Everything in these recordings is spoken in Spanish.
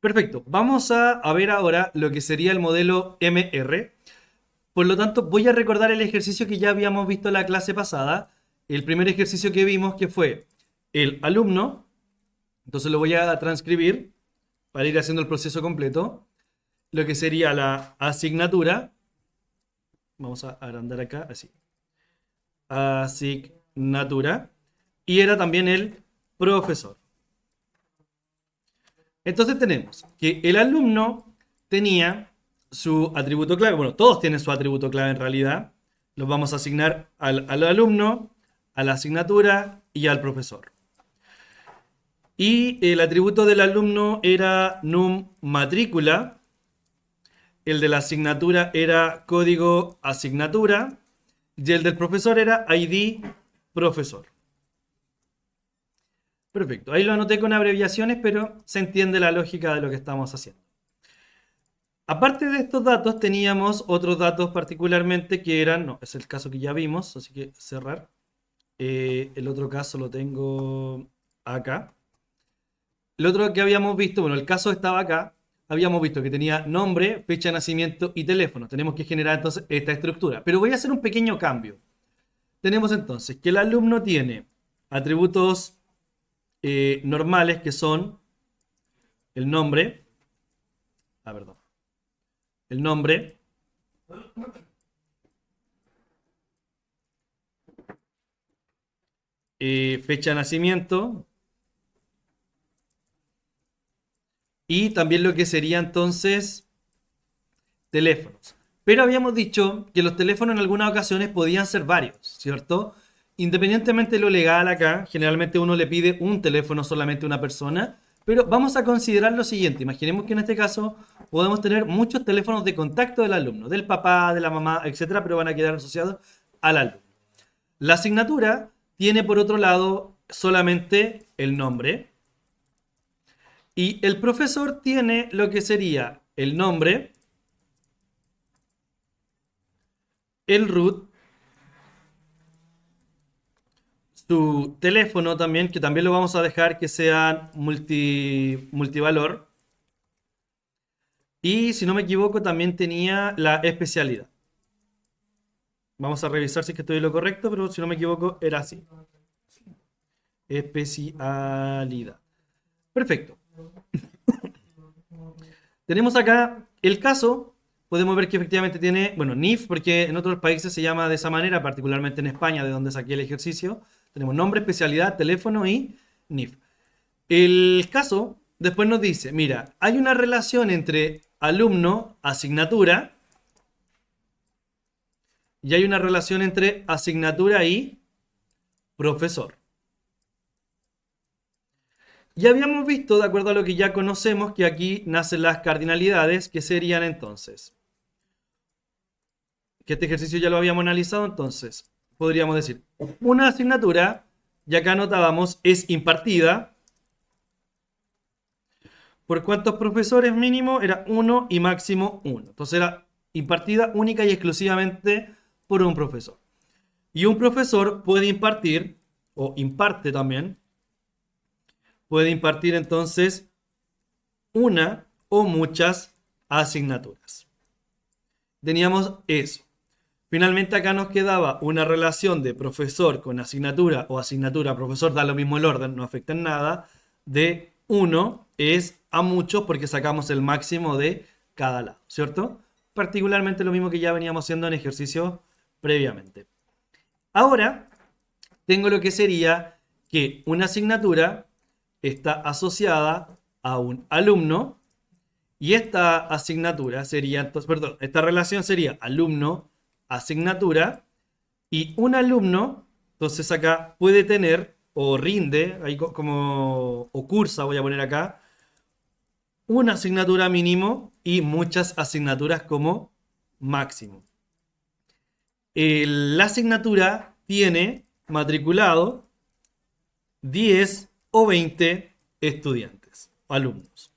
Perfecto. Vamos a ver ahora lo que sería el modelo MR. Por lo tanto, voy a recordar el ejercicio que ya habíamos visto en la clase pasada. El primer ejercicio que vimos que fue el alumno. Entonces lo voy a transcribir para ir haciendo el proceso completo. Lo que sería la asignatura. Vamos a agrandar acá, así. Asignatura. Y era también el profesor. Entonces tenemos que el alumno tenía su atributo clave. Bueno, todos tienen su atributo clave en realidad. Los vamos a asignar al alumno, a la asignatura y al profesor. Y el atributo del alumno era num matrícula. El de la asignatura era código asignatura. Y el del profesor era ID profesor. Perfecto. Ahí lo anoté con abreviaciones, pero se entiende la lógica de lo que estamos haciendo. Aparte de estos datos, teníamos otros datos particularmente que eran, no, es el caso que ya vimos, así que cerrar. El otro caso lo tengo acá. El otro que habíamos visto, bueno, el caso estaba acá. Habíamos visto que tenía nombre, fecha de nacimiento y teléfono. Tenemos que generar entonces esta estructura. Pero voy a hacer un pequeño cambio. Tenemos entonces que el alumno tiene atributos normales que son el nombre, perdón, el nombre, fecha de nacimiento y también lo que sería entonces teléfonos. Pero habíamos dicho que los teléfonos en algunas ocasiones podían ser varios, ¿cierto? Independientemente de lo legal acá, generalmente uno le pide un teléfono solamente a una persona, pero vamos a considerar lo siguiente. Imaginemos que en este caso podemos tener muchos teléfonos de contacto del alumno, del papá, de la mamá, etcétera, pero van a quedar asociados al alumno. La asignatura tiene por otro lado solamente el nombre y el profesor tiene lo que sería el nombre, el root, su teléfono también, que también lo vamos a dejar que sea multivalor. Y si no me equivoco, también tenía la especialidad. Vamos a revisar si es que estoy en lo correcto, pero si no me equivoco, era así. Especialidad. Perfecto. Tenemos acá el caso. Podemos ver que efectivamente tiene, bueno, NIF, porque en otros países se llama de esa manera, particularmente en España, de donde saqué el ejercicio. Tenemos nombre, especialidad, teléfono y NIF. El caso después nos dice, mira, hay una relación entre alumno, asignatura, y hay una relación entre asignatura y profesor. Ya habíamos visto, de acuerdo a lo que ya conocemos, que aquí nacen las cardinalidades, que serían entonces, que este ejercicio ya lo habíamos analizado, entonces podríamos decir, una asignatura, y acá anotábamos, es impartida. ¿Por cuántos profesores mínimo? Era 1 y máximo 1. Entonces era impartida única y exclusivamente por un profesor. Y un profesor puede impartir, o imparte también, puede impartir entonces una o muchas asignaturas. Teníamos eso. Finalmente acá nos quedaba una relación de profesor con asignatura o asignatura-profesor, da lo mismo el orden, no afecta en nada, de 1 es a muchos porque sacamos el máximo de cada lado, ¿cierto? Particularmente lo mismo que ya veníamos haciendo en ejercicio previamente. Ahora tengo lo que sería que una asignatura está asociada a un alumno y esta asignatura sería, entonces, perdón, esta relación sería alumno-asignatura y un alumno, entonces acá puede tener o rinde, ahí como, o cursa, voy a poner acá, una asignatura mínimo y muchas asignaturas como máximo. La asignatura tiene matriculado 10 o 20 estudiantes, alumnos.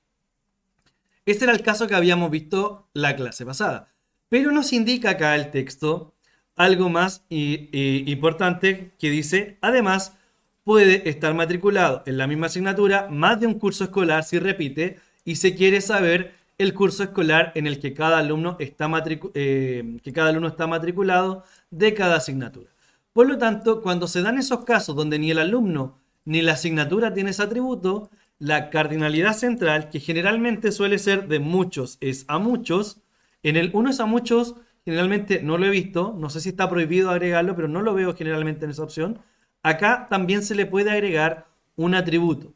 Este era el caso que habíamos visto la clase pasada. Pero nos indica acá el texto algo más importante que dice, además, puede estar matriculado en la misma asignatura más de un curso escolar si repite y se quiere saber el curso escolar en el que cada alumno está matriculado de cada asignatura. Por lo tanto, cuando se dan esos casos donde ni el alumno ni la asignatura tiene ese atributo, la cardinalidad central, que generalmente suele ser de muchos es a muchos, en el uno es a muchos, generalmente no lo he visto, no sé si está prohibido agregarlo, pero no lo veo generalmente en esa opción. Acá también se le puede agregar un atributo,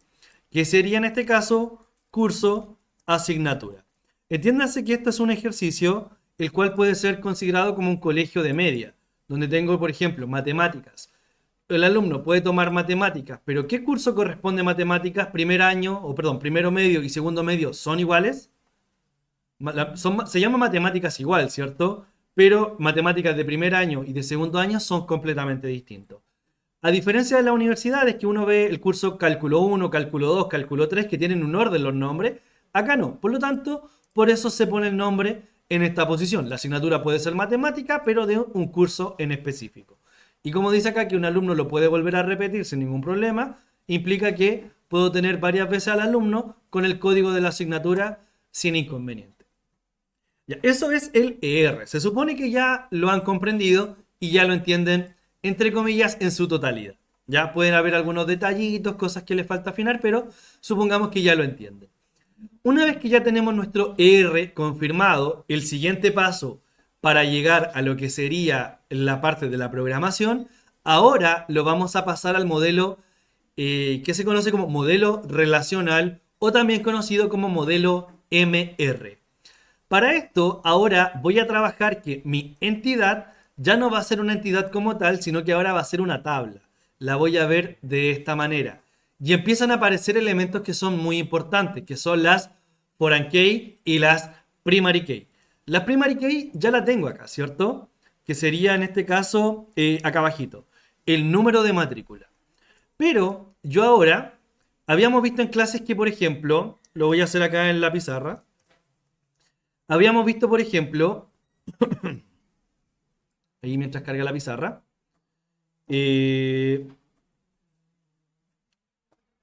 que sería en este caso curso asignatura. Entiéndase que esto es un ejercicio el cual puede ser considerado como un colegio de media, donde tengo, por ejemplo, matemáticas. El alumno puede tomar matemáticas, pero ¿qué curso corresponde a matemáticas? Primer año, o perdón, primero medio y segundo medio son iguales. Se llama matemáticas igual, ¿cierto? Pero matemáticas de primer año y de segundo año son completamente distintos. A diferencia de las universidades, que uno ve el curso cálculo 1, cálculo 2, cálculo 3, que tienen un orden los nombres, acá no. Por lo tanto, por eso se pone el nombre en esta posición. La asignatura puede ser matemática, pero de un curso en específico. Y como dice acá que un alumno lo puede volver a repetir sin ningún problema, implica que puedo tener varias veces al alumno con el código de la asignatura sin inconveniente. Ya, eso es el ER. Se supone que ya lo han comprendido y ya lo entienden, entre comillas, en su totalidad. Ya pueden haber algunos detallitos, cosas que les falta afinar, pero supongamos que ya lo entienden. Una vez que ya tenemos nuestro ER confirmado, el siguiente paso para llegar a lo que sería la parte de la programación, ahora lo vamos a pasar al modelo que se conoce como modelo relacional o también conocido como modelo MR. Para esto, ahora voy a trabajar que mi entidad ya no va a ser una entidad como tal, sino que ahora va a ser una tabla. La voy a ver de esta manera. Y empiezan a aparecer elementos que son muy importantes, que son las foreign key y las primary key. Las primary key ya la tengo acá, ¿cierto? Que sería en este caso, acá abajito, el número de matrícula. Pero yo ahora, habíamos visto en clases que, por ejemplo, lo voy a hacer acá en la pizarra. Habíamos visto, por ejemplo, ahí mientras carga la pizarra,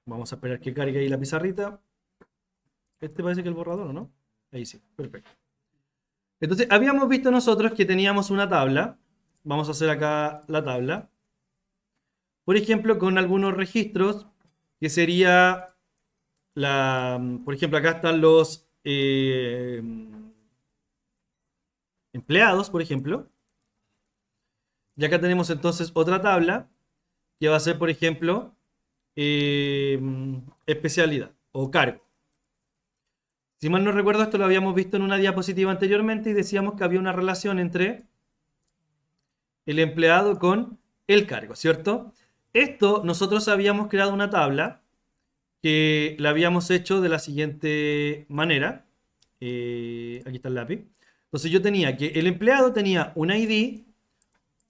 vamos a esperar que cargue ahí la pizarrita. Este parece que el borrador, ¿o no? Ahí sí, perfecto. Entonces, habíamos visto nosotros que teníamos una tabla. Vamos a hacer acá la tabla. Por ejemplo, con algunos registros, que sería por ejemplo, acá están los empleados, por ejemplo. Y acá tenemos entonces otra tabla, que va a ser, por ejemplo, especialidad o cargo. Si mal no recuerdo, esto lo habíamos visto en una diapositiva anteriormente y decíamos que había una relación entre el empleado con el cargo, ¿cierto? Esto nosotros habíamos creado una tabla que la habíamos hecho de la siguiente manera. Aquí está el lápiz. Entonces yo tenía que el empleado tenía un ID,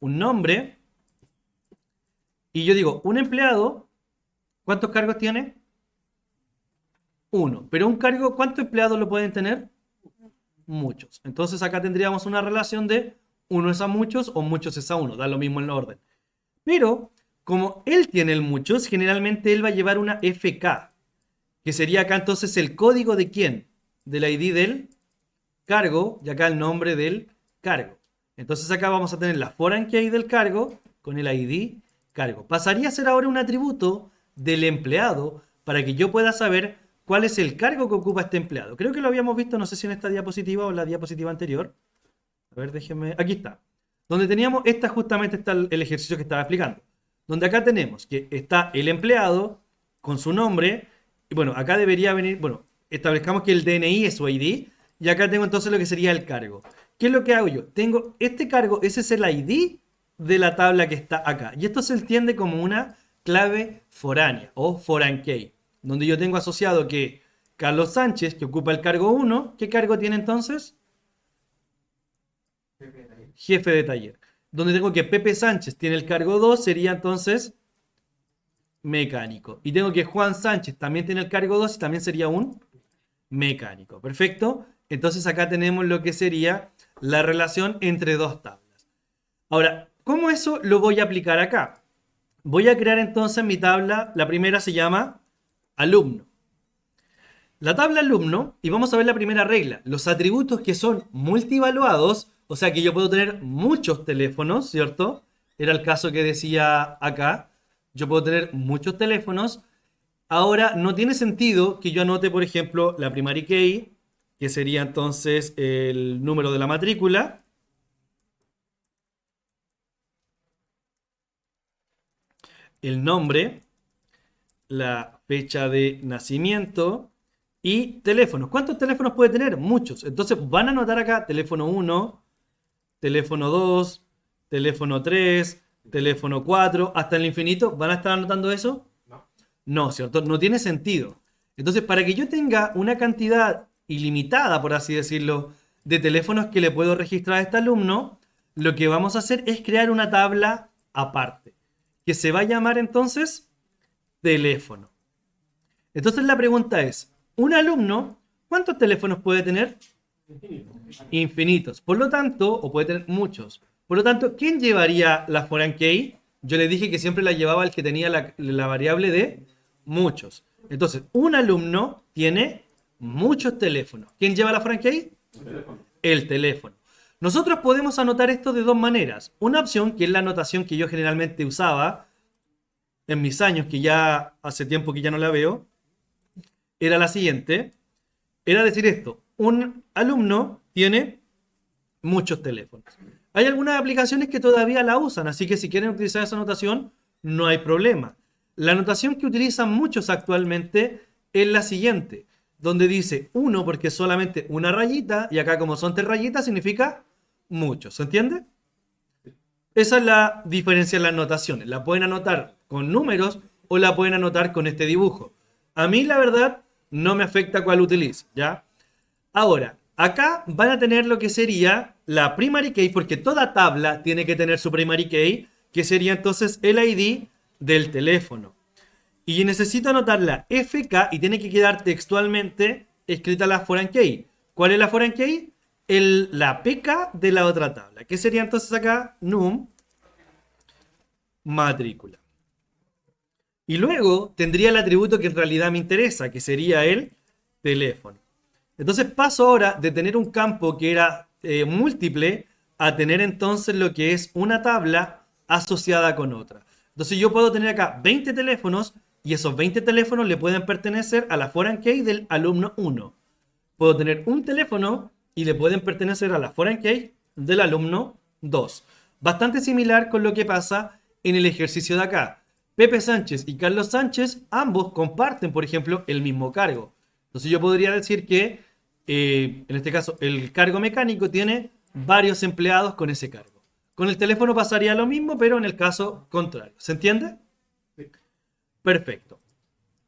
un nombre, y yo digo, un empleado, ¿cuántos cargos tiene? Uno. Pero un cargo, ¿cuántos empleados lo pueden tener? Muchos. Entonces acá tendríamos una relación de uno es a muchos o muchos es a uno. Da lo mismo en el orden. Pero como él tiene el muchos, generalmente él va a llevar una FK, que sería acá entonces el código de quién? Del ID del cargo y acá el nombre del cargo. Entonces acá vamos a tener la foreign key del cargo con el ID cargo. Pasaría a ser ahora un atributo del empleado para que yo pueda saber cuál es el cargo que ocupa este empleado. Creo que lo habíamos visto, no sé si en esta diapositiva o en la diapositiva anterior. A ver, déjenme. Aquí está. Donde teníamos, justamente está el ejercicio que estaba explicando. Donde acá tenemos que está el empleado con su nombre. Y bueno, acá debería venir, bueno, establezcamos que el DNI es su ID. Y acá tengo entonces lo que sería el cargo. ¿Qué es lo que hago yo? Tengo este cargo, ese es el ID de la tabla que está acá. Y esto se entiende como una clave foránea o foreign key, donde yo tengo asociado que Carlos Sánchez, que ocupa el cargo 1, ¿qué cargo tiene entonces? Jefe de taller. Donde tengo que Pepe Sánchez tiene el cargo 2, sería entonces mecánico. Y tengo que Juan Sánchez también tiene el cargo 2 y también sería un mecánico. Perfecto. Entonces acá tenemos lo que sería la relación entre dos tablas. Ahora, ¿cómo eso lo voy a aplicar acá? Voy a crear entonces mi tabla. La primera se llama alumno. la tabla alumno y vamos a ver la primera regla. Los atributos que son multivaluados, o sea que yo puedo tener muchos teléfonos, ¿cierto? Era el caso que decía acá. Yo puedo tener muchos teléfonos. Ahora, no tiene sentido que yo anote, por ejemplo, la primary key, que sería entonces el número de la matrícula. El nombre, la fecha de nacimiento y teléfonos. ¿Cuántos teléfonos puede tener? Muchos. Entonces van a anotar acá teléfono 1, teléfono 2, teléfono 3, teléfono 4, hasta el infinito. ¿Van a estar anotando eso? No, ¿cierto? No tiene sentido. Entonces, para que yo tenga una cantidad ilimitada, por así decirlo, de teléfonos que le puedo registrar a este alumno, lo que vamos a hacer es crear una tabla aparte, que se va a llamar entonces teléfono. Entonces la pregunta es, un alumno, ¿cuántos teléfonos puede tener? Infinitos. Por lo tanto, o puede tener muchos. Por lo tanto, ¿quién llevaría la foreign key? Yo le dije que siempre la llevaba el que tenía la variable de muchos. Entonces, un alumno tiene muchos teléfonos. ¿Quién lleva la foreign key? El teléfono. Nosotros podemos anotar esto de dos maneras. Una opción, que es la anotación que yo generalmente usaba en mis años, que ya hace tiempo que ya no la veo, era la siguiente. Era decir esto. Un alumno tiene muchos teléfonos. Hay algunas aplicaciones que todavía la usan, así que si quieren utilizar esa anotación, no hay problema. La anotación que utilizan muchos actualmente es la siguiente, donde dice 1 porque es solamente una rayita, y acá como son 3 rayitas significa muchos, ¿se entiende? Esa es la diferencia en las anotaciones. La pueden anotar con números o la pueden anotar con este dibujo. A mí, la verdad, no me afecta cuál utilice, ¿ya? Ahora, acá van a tener lo que sería la primary key, porque toda tabla tiene que tener su primary key, que sería entonces el ID del teléfono. Y necesito anotar la FK y tiene que quedar textualmente escrita la foreign key. ¿Cuál es la foreign key? La PK de la otra tabla. ¿Qué sería entonces acá? Num matrícula. Y luego tendría el atributo que en realidad me interesa, que sería el teléfono. Entonces paso ahora de tener un campo que era múltiple a tener entonces lo que es una tabla asociada con otra. Entonces yo puedo tener acá 20 teléfonos y esos 20 teléfonos le pueden pertenecer a la foreign key del alumno 1. Puedo tener un teléfono y le pueden pertenecer a la foreign key del alumno 2. Bastante similar con lo que pasa en el ejercicio de acá. Pepe Sánchez y Carlos Sánchez ambos comparten, por ejemplo, el mismo cargo. Entonces yo podría decir que, en este caso, el cargo mecánico tiene varios empleados con ese cargo. Con el teléfono pasaría lo mismo, pero en el caso contrario. ¿Se entiende? Perfecto.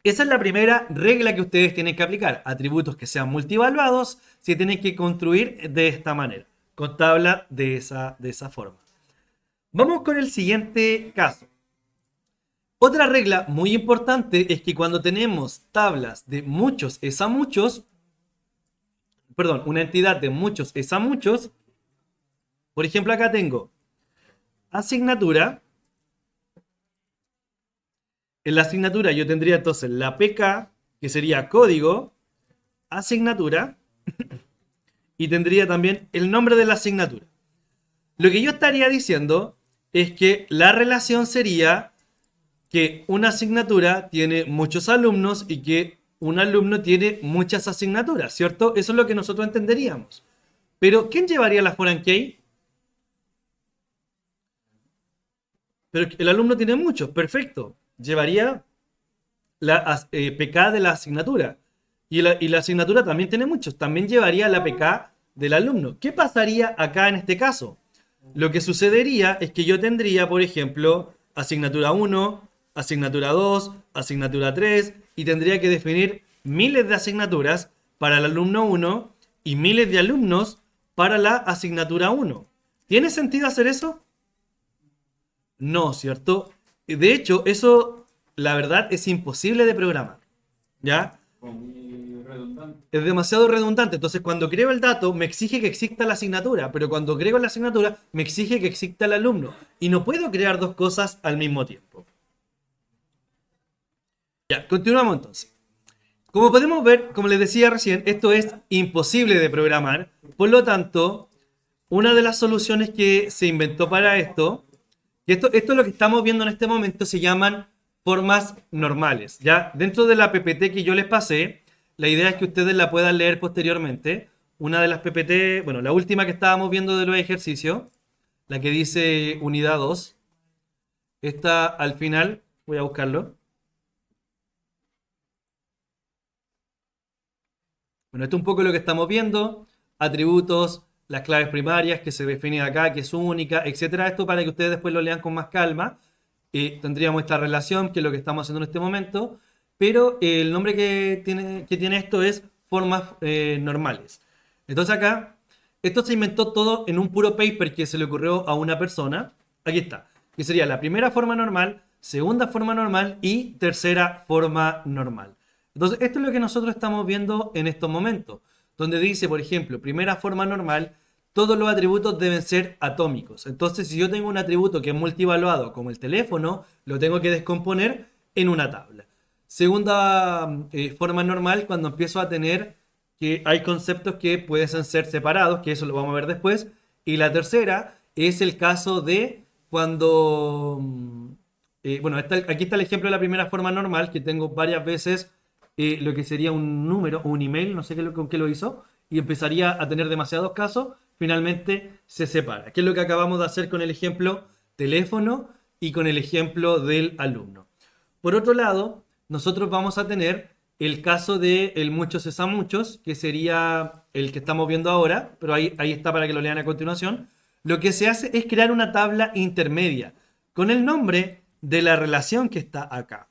Esa es la primera regla que ustedes tienen que aplicar. Atributos que sean multivaluados se tienen que construir de esta manera, con tabla de esa forma. Vamos con el siguiente caso. Otra regla muy importante es que cuando tenemos tablas de muchos es a muchos, perdón, una entidad de muchos es a muchos, por ejemplo acá tengo asignatura. En la asignatura yo tendría entonces la PK, que sería código, asignatura, y tendría también el nombre de la asignatura. Lo que yo estaría diciendo es que la relación sería que una asignatura tiene muchos alumnos y que un alumno tiene muchas asignaturas, ¿cierto? Eso es lo que nosotros entenderíamos. Pero, ¿quién llevaría la foreign key? Pero el alumno tiene muchos, perfecto. Llevaría la PK de la asignatura. Y la asignatura también tiene muchos. También llevaría la PK del alumno. ¿Qué pasaría acá en este caso? Lo que sucedería es que yo tendría, por ejemplo, asignatura 1, asignatura 2, asignatura 3, y tendría que definir miles de asignaturas para el alumno 1 y miles de alumnos para la asignatura 1. ¿Tiene sentido hacer eso? No, ¿cierto? De hecho, eso, la verdad, es imposible de programar. ¿Ya? Es demasiado redundante. Entonces, cuando creo el dato, me exige que exista la asignatura, pero cuando creo la asignatura, me exige que exista el alumno. Y no puedo crear dos cosas al mismo tiempo. Ya, continuamos entonces. Como podemos ver, como les decía recién, esto es imposible de programar. Por lo tanto, una de las soluciones que se inventó para esto, y esto es lo que estamos viendo en este momento, se llaman formas normales. Ya dentro de la PPT que yo les pasé, la idea es que ustedes la puedan leer posteriormente. Una de las PPT, bueno, la última que estábamos viendo de los ejercicios, la que dice unidad 2, esta al final, voy a buscarlo. Bueno, esto es un poco lo que estamos viendo, atributos, las claves primarias que se definen acá, que es única, etcétera. Esto para que ustedes después lo lean con más calma. Tendríamos esta relación, que es lo que estamos haciendo en este momento, pero el nombre que tiene esto es formas normales. Entonces acá, esto se inventó todo en un puro paper que se le ocurrió a una persona. Aquí está, que sería la primera forma normal, segunda forma normal y tercera forma normal. Entonces, esto es lo que nosotros estamos viendo en estos momentos, donde dice, por ejemplo, primera forma normal, todos los atributos deben ser atómicos. Entonces, si yo tengo un atributo que es multivaluado, como el teléfono, lo tengo que descomponer en una tabla. Segunda forma normal, cuando empiezo a tener que hay conceptos que pueden ser separados, que eso lo vamos a ver después. Y la tercera es el caso de cuando... bueno, aquí está el ejemplo de la primera forma normal, que tengo varias veces lo que sería un número o un email, no sé con qué lo hizo, y empezaría a tener demasiados casos, finalmente se separa. ¿Qué es lo que acabamos de hacer con el ejemplo teléfono y con el ejemplo del alumno? Por otro lado, nosotros vamos a tener el caso de el muchos es a muchos, que sería el que estamos viendo ahora, pero ahí está para que lo lean a continuación. Lo que se hace es crear una tabla intermedia con el nombre de la relación que está acá.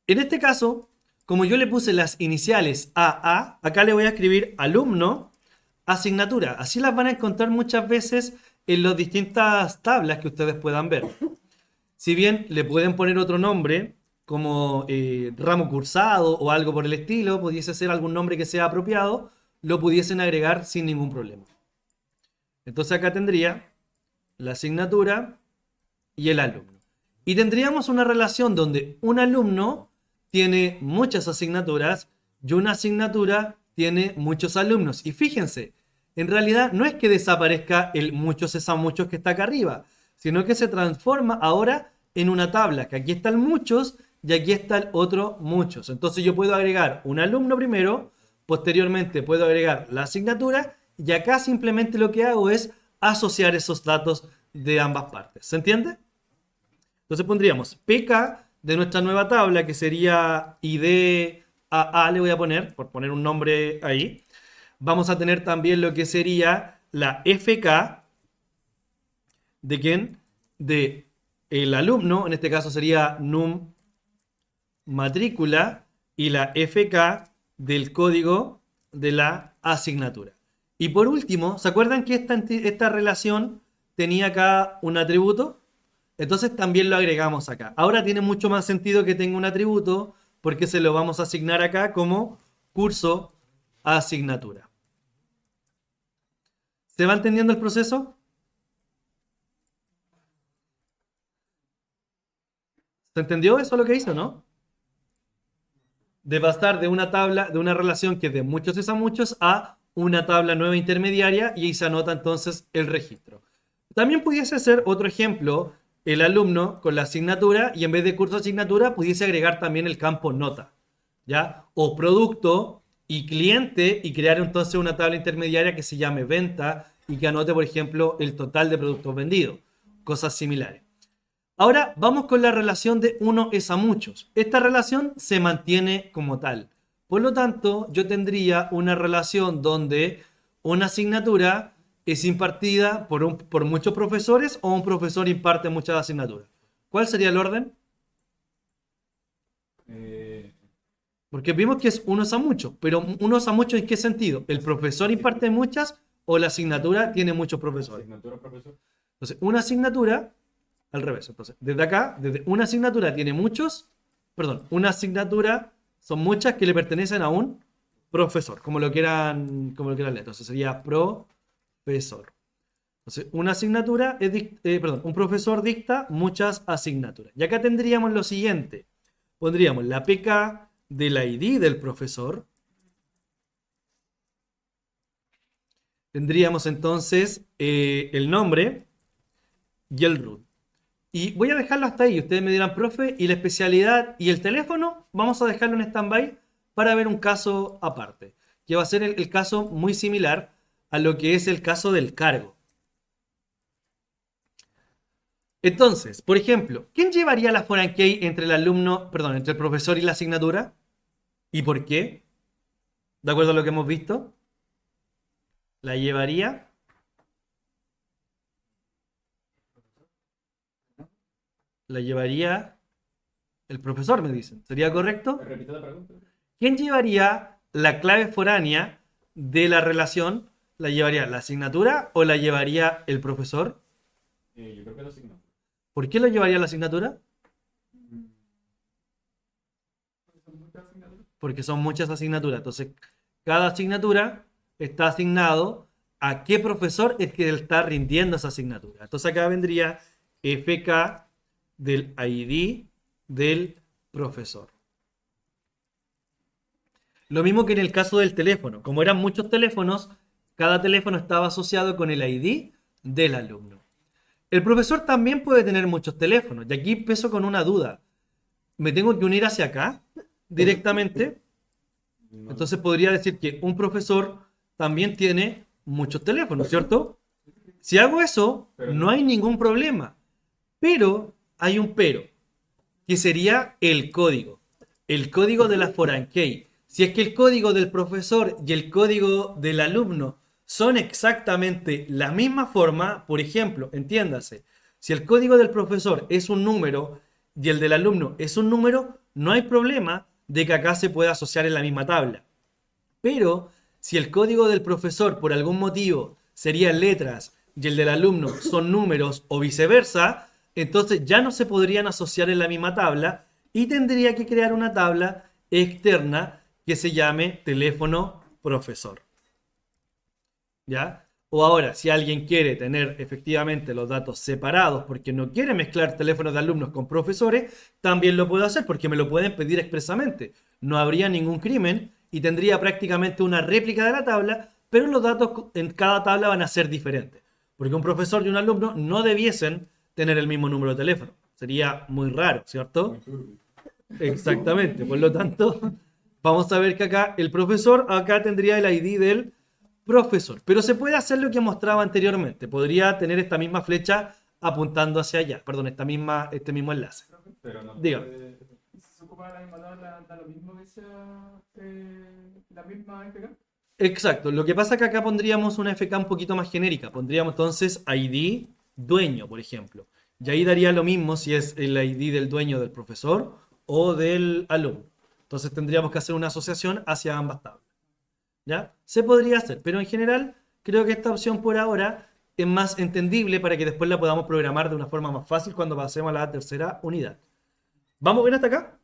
En este caso, como yo le puse las iniciales AA, acá le voy a escribir alumno, asignatura. Así las van a encontrar muchas veces en las distintas tablas que ustedes puedan ver. Si bien le pueden poner otro nombre, como ramo cursado o algo por el estilo, pudiese ser algún nombre que sea apropiado, lo pudiesen agregar sin ningún problema. Entonces acá tendría la asignatura y el alumno. Y tendríamos una relación donde un alumno tiene muchas asignaturas y una asignatura tiene muchos alumnos. Y fíjense, en realidad no es que desaparezca el muchos es a muchos que está acá arriba, sino que se transforma ahora en una tabla, que aquí está el muchos y aquí está el otro muchos. Entonces yo puedo agregar un alumno primero, posteriormente puedo agregar la asignatura y acá simplemente lo que hago es asociar esos datos de ambas partes. ¿Se entiende? Entonces pondríamos PK de nuestra nueva tabla, que sería IDAA, le voy a poner, por poner un nombre ahí. Vamos a tener también lo que sería la FK, ¿de quién? De el alumno, en este caso sería num matrícula, y la FK del código de la asignatura. Y por último, ¿se acuerdan que esta relación tenía acá un atributo? Entonces también lo agregamos acá. Ahora tiene mucho más sentido que tenga un atributo porque se lo vamos a asignar acá como curso asignatura. ¿Se va entendiendo el proceso? ¿Se entendió eso lo que hizo, no? De pasar de una tabla, de una relación que es de muchos es a muchos, a una tabla nueva intermediaria, y ahí se anota entonces el registro. También pudiese ser otro ejemplo, el alumno con la asignatura, y en vez de curso asignatura pudiese agregar también el campo nota, ¿ya? O producto y cliente, y crear entonces una tabla intermediaria que se llame venta y que anote, por ejemplo, el total de productos vendidos, cosas similares. Ahora vamos con la relación de uno es a muchos. Esta relación se mantiene como tal. Por lo tanto, yo tendría una relación donde una asignatura es impartida por muchos profesores o un profesor imparte muchas asignaturas. ¿Cuál sería el orden? Porque vimos que es unos a muchos, pero unos a muchos ¿en qué sentido? ¿El profesor imparte muchas o la asignatura tiene muchos profesores? Asignatura, profesor. Entonces, una asignatura, al revés. Entonces, desde acá, desde una asignatura tiene muchos, perdón, una asignatura son muchas que le pertenecen a un profesor, como lo quieran leer. Entonces sería profesor. Entonces, una asignatura un profesor dicta muchas asignaturas. Y acá tendríamos lo siguiente. Pondríamos la PK del ID del profesor, tendríamos entonces el nombre y el root. Y voy a dejarlo hasta ahí. Ustedes me dirán, profe, ¿y la especialidad y el teléfono? Vamos a dejarlo en stand-by para ver un caso aparte, que va a ser el caso muy similar a lo que es el caso del cargo. Entonces, por ejemplo, ¿quién llevaría la foreign key entre el alumno, perdón, entre el profesor y la asignatura? ¿Y por qué? ¿De acuerdo a lo que hemos visto? La llevaría el profesor, me dicen. ¿Sería correcto? Repito la pregunta. ¿Quién llevaría la clave foránea de la relación? ¿La llevaría la asignatura o la llevaría el profesor? Yo creo que lo asignó. ¿Por qué lo llevaría la asignatura? Son muchas asignaturas. Porque son muchas asignaturas. Entonces, cada asignatura está asignado a qué profesor es que está rindiendo esa asignatura. Entonces, acá vendría FK del ID del profesor. Lo mismo que en el caso del teléfono. Como eran muchos teléfonos, cada teléfono estaba asociado con el ID del alumno. El profesor también puede tener muchos teléfonos. Y aquí empiezo con una duda. ¿Me tengo que unir hacia acá directamente? No. Entonces podría decir que un profesor también tiene muchos teléfonos, ¿cierto? Si hago eso, no hay ningún problema. Pero hay un pero, que sería el código. El código de la foreign key. Si es que el código del profesor y el código del alumno son exactamente la misma forma, por ejemplo, entiéndase, si el código del profesor es un número y el del alumno es un número, no hay problema de que acá se pueda asociar en la misma tabla. Pero si el código del profesor por algún motivo sería letras y el del alumno son números o viceversa, entonces ya no se podrían asociar en la misma tabla y tendría que crear una tabla externa que se llame teléfono profesor. ¿Ya? O ahora, si alguien quiere tener efectivamente los datos separados porque no quiere mezclar teléfonos de alumnos con profesores, también lo puedo hacer porque me lo pueden pedir expresamente. No habría ningún crimen y tendría prácticamente una réplica de la tabla, pero los datos en cada tabla van a ser diferentes. Porque un profesor y un alumno no debiesen tener el mismo número de teléfono. Sería muy raro, ¿cierto? Exactamente. Por lo tanto, vamos a ver que acá el profesor acá tendría el ID del profesor. Pero se puede hacer lo que mostraba anteriormente. Podría tener esta misma flecha apuntando hacia allá. Perdón, este mismo enlace. Pero no Dígame. puede- Si se ocupa la misma tabla, da lo mismo que sea la misma FK. Exacto. Lo que pasa es que acá pondríamos una FK un poquito más genérica. Pondríamos entonces ID dueño, por ejemplo. Y ahí daría lo mismo si es el ID del dueño del profesor o del alumno. Entonces tendríamos que hacer una asociación hacia ambas tablas. ¿Ya? Se podría hacer, pero en general creo que esta opción por ahora es más entendible para que después la podamos programar de una forma más fácil cuando pasemos a la tercera unidad. ¿Vamos bien hasta acá?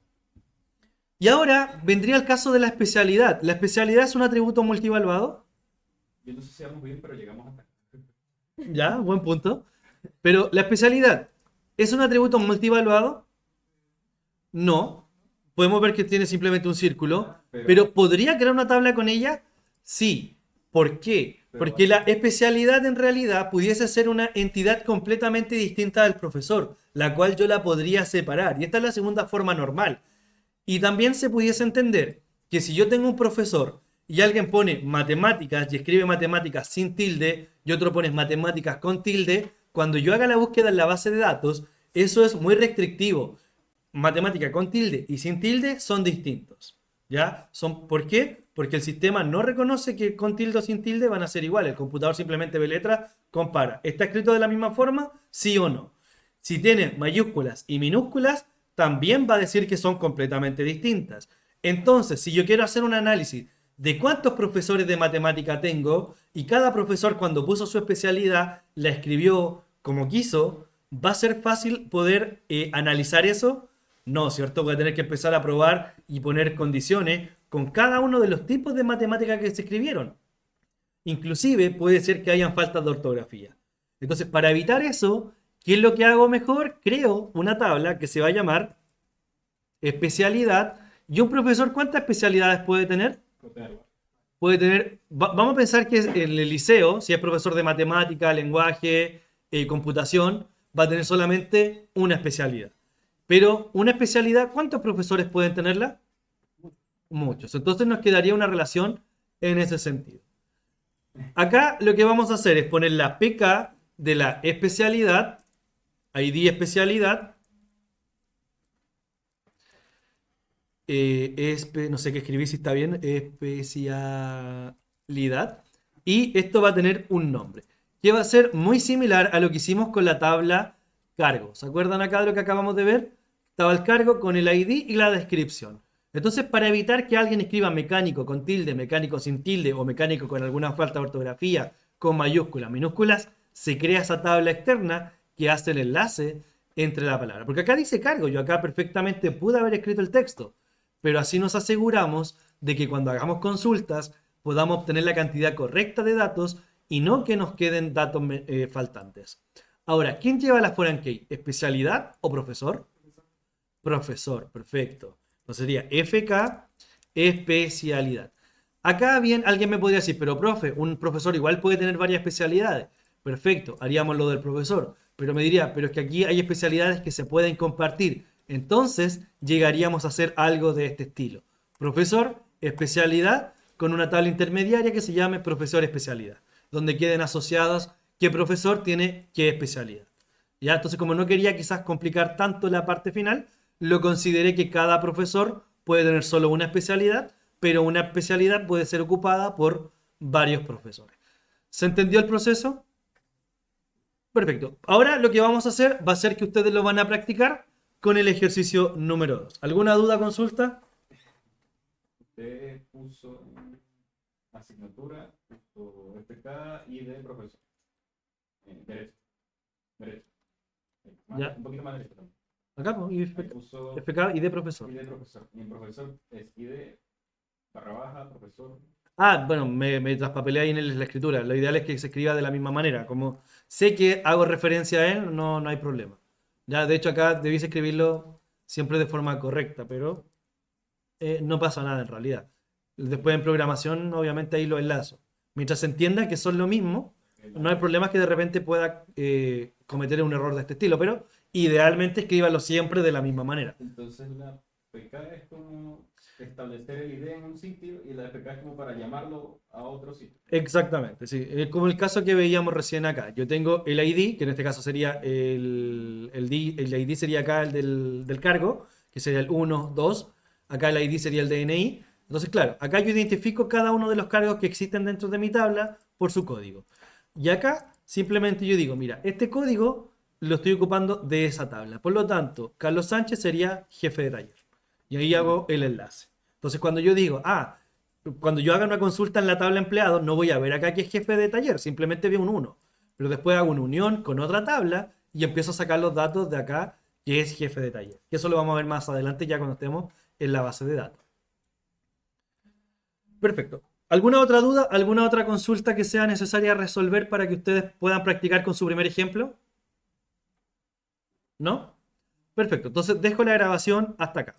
Y ahora vendría el caso de la especialidad. ¿La especialidad es un atributo multivaluado? Yo no sé si vamos bien, pero llegamos hasta acá. Ya, buen punto. Pero la especialidad, ¿es un atributo multivaluado? No. Podemos ver que tiene simplemente un círculo. Pero ¿podría crear una tabla con ella? Sí. ¿Por qué? Porque la especialidad en realidad pudiese ser una entidad completamente distinta del profesor, la cual yo la podría separar. Y esta es la segunda forma normal. Y también se pudiese entender que si yo tengo un profesor y alguien pone matemáticas y escribe matemáticas sin tilde y otro pone matemáticas con tilde, cuando yo haga la búsqueda en la base de datos, eso es muy restrictivo. Matemática con tilde y sin tilde son distintos. ¿Ya? ¿Por qué? Porque el sistema no reconoce que con tilde o sin tilde van a ser iguales. El computador simplemente ve letras, compara. ¿Está escrito de la misma forma? Sí o no. Si tiene mayúsculas y minúsculas, también va a decir que son completamente distintas. Entonces, si yo quiero hacer un análisis de cuántos profesores de matemática tengo y cada profesor cuando puso su especialidad la escribió como quiso, ¿va a ser fácil poder analizar eso? No, ¿cierto? Voy a tener que empezar a probar y poner condiciones con cada uno de los tipos de matemática que se escribieron. Inclusive puede ser que hayan faltas de ortografía. Entonces, para evitar eso, ¿qué es lo que hago mejor? Creo una tabla que se va a llamar especialidad ¿Y un profesor cuántas especialidades puede tener? Cotear. Puede tener, vamos a pensar que en el liceo, si es profesor de matemática, lenguaje, computación, va a tener solamente una especialidad. Pero una especialidad, ¿cuántos profesores pueden tenerla? Muchos. Entonces nos quedaría una relación en ese sentido. Acá lo que vamos a hacer es poner la PK de la especialidad, ID especialidad, no sé qué escribir si está bien, especialidad, y esto va a tener un nombre, que va a ser muy similar a lo que hicimos con la tabla cargo. ¿Se acuerdan acá de lo que acabamos de ver? Estaba el cargo con el ID y la descripción. Entonces, para evitar que alguien escriba mecánico con tilde, mecánico sin tilde o mecánico con alguna falta de ortografía con mayúsculas, minúsculas, se crea esa tabla externa que hace el enlace entre la palabra. Porque acá dice cargo, yo acá perfectamente pude haber escrito el texto, pero así nos aseguramos de que cuando hagamos consultas podamos obtener la cantidad correcta de datos y no que nos queden datos faltantes. Ahora, ¿quién lleva la foreign key? ¿Especialidad o profesor? Profesor, perfecto. Entonces sería FK, especialidad. Acá bien, alguien me podría decir, pero profe, un profesor igual puede tener varias especialidades. Perfecto, haríamos lo del profesor. Pero me diría, pero es que aquí hay especialidades que se pueden compartir. Entonces llegaríamos a hacer algo de este estilo. Profesor, especialidad, con una tabla intermediaria que se llame profesor especialidad, donde queden asociados qué profesor tiene qué especialidad. ¿Ya? Entonces, como no quería quizás complicar tanto la parte final, lo consideré que cada profesor puede tener solo una especialidad, pero una especialidad puede ser ocupada por varios profesores. ¿Se entendió el proceso? Perfecto. Ahora lo que vamos a hacer va a ser que ustedes lo van a practicar con el ejercicio número 2. ¿Alguna duda, consulta? Usted puso asignatura, puso FK y de profesor. Derecho. Derecho. Ya. Un poquito más derecho también. Acá, pues, Ahí puso FK y de profesor. y de profesor. Y en profesor es ID barra baja, profesor. Ah, bueno, me traspapelé ahí en la escritura. Lo ideal es que se escriba de la misma manera. Como sé que hago referencia a él, no, no hay problema. Ya, de hecho, acá debéis escribirlo siempre de forma correcta, pero no pasa nada en realidad. Después en programación, obviamente ahí lo enlazo. Mientras se entienda que son lo mismo, no hay problema que de repente pueda cometer un error de este estilo, pero idealmente escríbalo siempre de la misma manera. Entonces la PK es como establecer el ID en un sitio y la FK es como para llamarlo a otro sitio. Exactamente, sí. Como el caso que veíamos recién acá. Yo tengo el ID, que en este caso sería el ID sería acá el del cargo, que sería el 1, 2. Acá el ID sería el DNI. Entonces, claro, acá yo identifico cada uno de los cargos que existen dentro de mi tabla por su código. Y acá simplemente yo digo, mira, este código lo estoy ocupando de esa tabla. Por lo tanto, Carlos Sánchez sería jefe de taller. Y ahí hago el enlace. Entonces, cuando yo digo, cuando yo haga una consulta en la tabla empleados, no voy a ver acá que es jefe de taller, simplemente veo un 1. Pero después hago una unión con otra tabla y empiezo a sacar los datos de acá que es jefe de taller. Que eso lo vamos a ver más adelante ya cuando estemos en la base de datos. Perfecto. ¿Alguna otra duda? ¿Alguna otra consulta que sea necesaria resolver para que ustedes puedan practicar con su primer ejemplo? ¿No? Perfecto. Entonces dejo la grabación hasta acá.